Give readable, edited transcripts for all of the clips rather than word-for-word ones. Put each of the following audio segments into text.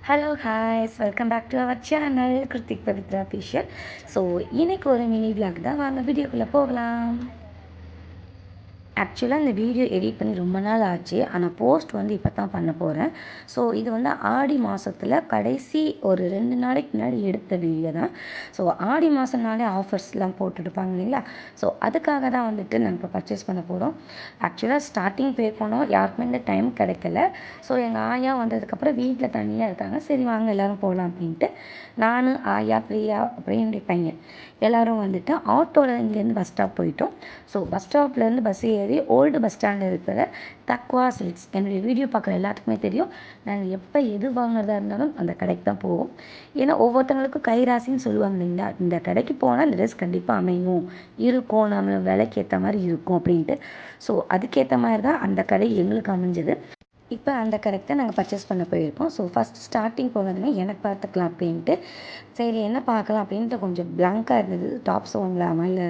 Hello ஹாய்ஸ் welcome back to our channel Krithik Pavithra official. So இன்னைக்கு ஒரு மினி விளாக் தான், வாங்க வீடியோக்குள்ளே போகலாம். ஆக்சுவலாக இந்த வீடியோ எடிட் பண்ணி ரொம்ப நாள் ஆச்சு, ஆனால் போஸ்ட் வந்து இப்போ தான் பண்ண போகிறேன். ஸோ இது வந்து ஆடி மாதத்தில் கடைசி ஒரு 2 நாளைக்கு முன்னாடி எடுத்த வீடியோ தான். ஸோ ஆடி மாதம்னாலே ஆஃபர்ஸ்லாம் போட்டுருப்பாங்க இல்லைங்களா? ஸோ அதுக்காக தான் வந்துட்டு நாங்கள் இப்போ பர்ச்சேஸ் பண்ண போகிறோம். ஆக்சுவலாக ஸ்டார்டிங் பே பண்ணோம், யாருக்குமே இந்த டைம் கிடைக்கல. ஸோ எங்கள் ஆயா வந்ததுக்கப்புறம் வீட்டில் தனியாக இருக்காங்க, சரி வாங்க எல்லோரும் போகலாம் அப்படின்ட்டு நான், ஆயா, பிரியா, அப்புறம் என்னுடைய பையன் எல்லோரும் வந்துட்டு ஆட்டோவில் இங்கேருந்து பஸ் ஸ்டாப் போயிட்டோம். ஸோ பஸ் ஸ்டாப்லேருந்து பஸ் ஏறி ஓல்டு பஸ் ஸ்டாண்டில் இருக்கிற தக்வா சில்க்ஸ், என்னுடைய வீடியோ பார்க்குற எல்லாத்துக்குமே தெரியும், நாங்கள் எப்போ எது வாங்குறதா இருந்தாலும் அந்த கடைக்கு தான் போவோம். ஏன்னா ஒவ்வொருத்தவங்களுக்கும் கைராசின்னு சொல்லுவாங்க இல்லைங்களா, இந்த கடைக்கு போனால் இந்த ட்ரெஸ் கண்டிப்பாக அமையும், இருக்கும், நம்ம விலைக்கு ஏற்ற மாதிரி இருக்கும் அப்படின்ட்டு. ஸோ அதுக்கேற்ற மாதிரி தான் அந்த கடை எங்களுக்கு அமைஞ்சது. இப்போ அந்த கடைக்கு தான் நாங்கள் பர்ச்சேஸ் பண்ண போயிருக்கோம். ஸோ ஃபஸ்ட் ஸ்டார்டிங் போனதுமே எனக்கு பார்த்துக்கலாம் அப்படின்ட்டு, சரி என்ன பார்க்கலாம் அப்படின்ட்டு கொஞ்சம் பிளாங்காக இருந்தது. டாப்ஸ் வாங்கலாமா, இல்லை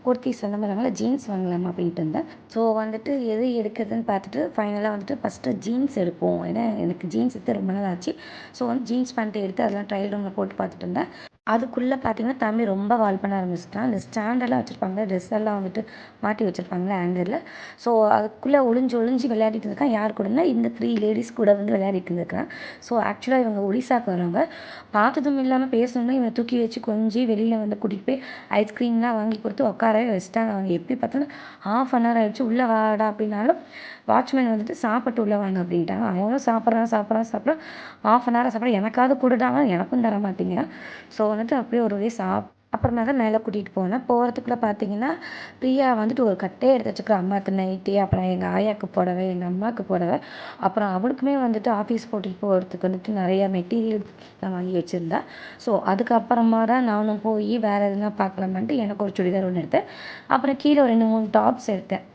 குர்த்திஸ் அந்த மாதிரி வாங்கலாம், ஜீன்ஸ் வாங்கலாமா அப்படின்ட்டு இருந்தேன். ஸோ வந்துட்டு எது எடுக்கிறதுன்னு பார்த்துட்டு ஃபைனலாக வந்துட்டு ஃபஸ்ட்டு ஜீன்ஸ் எடுப்போம், ஏன்னா எனக்கு ஜீன்ஸ் எடுத்து ரொம்ப நாள் ஆச்சு. ஸோ வந்து ஜீன்ஸ் பேண்ட்டு எடுத்து அதெல்லாம் ட்ரையல் ரூமில் போட்டு பார்த்துட்டு இருந்தேன். அதுக்குள்ளே பார்த்தீங்கன்னா தம்பி ரொம்ப வால் பண்ண ஆரம்பிச்சிட்டான். இந்த ஸ்டாண்டெல்லாம் வச்சுருப்பாங்க, ட்ரெஸ் எல்லாம் வந்துட்டு மாட்டி வச்சுருப்பாங்களே ஹேங்கரில். ஸோ அதுக்குள்ளே ஒளிஞ்சு ஒளிஞ்சு விளையாடிட்டு இருக்கான். யார் கூடனா இந்த 3 லேடிஸ் கூட வந்து விளையாடிட்டு இருந்திருக்கான். ஸோ ஆக்சுவலாக இவங்க ஒடிசாக்கு வரவங்க. பார்த்ததும் இல்லாமல் பேசணும்னா இவனை தூக்கி வச்சு கொஞ்சம் வெளியில் வந்து கூட்டிகிட்டு போய் ஐஸ்கிரீம்லாம் வாங்கி கொடுத்து உட்காரவே வச்சுட்டாங்க. அவங்க எப்படி பார்த்தாலும் ½ ஆகிடுச்சு. உள்ளே வாடா அப்படின்னாலும் வாட்ச்மேன் வந்துட்டு சாப்பிட்டு உள்ளே வாங்க அப்படின்ட்டாங்க. அவங்களும் சாப்பிட்றான் சாப்பிட்ற எனக்காவது கொடுடாங்க, எனக்கும் தர மாட்டீங்க. ஸோ வந்துட்டு அப்படியே ஒரு வழி அப்புறமா தான் மேலே கூட்டிகிட்டு போனேன். போகிறதுக்குள்ளே பார்த்தீங்கன்னா பிரியா வந்துட்டு ஒரு கட்டையே எடுத்து வச்சுக்கிறா. அம்மாவுக்கு நைட்டி, அப்புறம் எங்கள் ஆயாவுக்கு புடவை, எங்கள் அம்மாவுக்கு புடவை, அப்புறம் அவளுக்குமே வந்துட்டு ஆஃபீஸ் போட்டிட்டு போகிறதுக்கு வந்துட்டு நிறைய மெட்டீரியல் வாங்கி வச்சுருந்தா. ஸோ அதுக்கப்புறமா தான் நானும் போய் வேறு எதுனா பார்க்கலாமான்ட்டு எனக்கு ஒரு சுடிதார் ஒன்று எடுத்தேன். அப்புறம் கீழே ஒரு 2, 3 டாப்ஸ் எடுத்தேன்.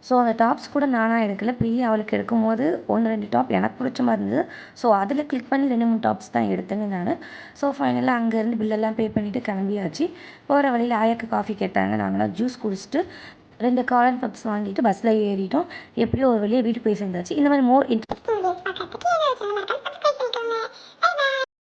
ஸோ அந்த டாப்ஸ் கூட நானாக எடுக்கல, பிரியா அவளுக்கு எடுக்கும்போது 1, 2 டாப் எனக்கு பிடிச்ச மாதிரி இருந்தது. ஸோ அதில் கிளிக் பண்ணி 2, 3 டாப்ஸ் தான் எடுத்தேங்க நான். ஸோ ஃபைனலாக அங்கேருந்து பில்லெல்லாம் பே பண்ணிவிட்டு கிளம்பியாச்சு. போகிற வழியில் ஆயாக்கு காஃபி கேட்டாங்க, நாங்களாம் ஜூஸ் குடிச்சிட்டு 2 காளான் பப்ஸ் வாங்கிட்டு பஸ்ஸில் ஏறிட்டோம். எப்படியோ ஒரு வழியாக வீட்டுக்கு போய் சேர்ந்தாச்சு. இந்த மாதிரி மோர்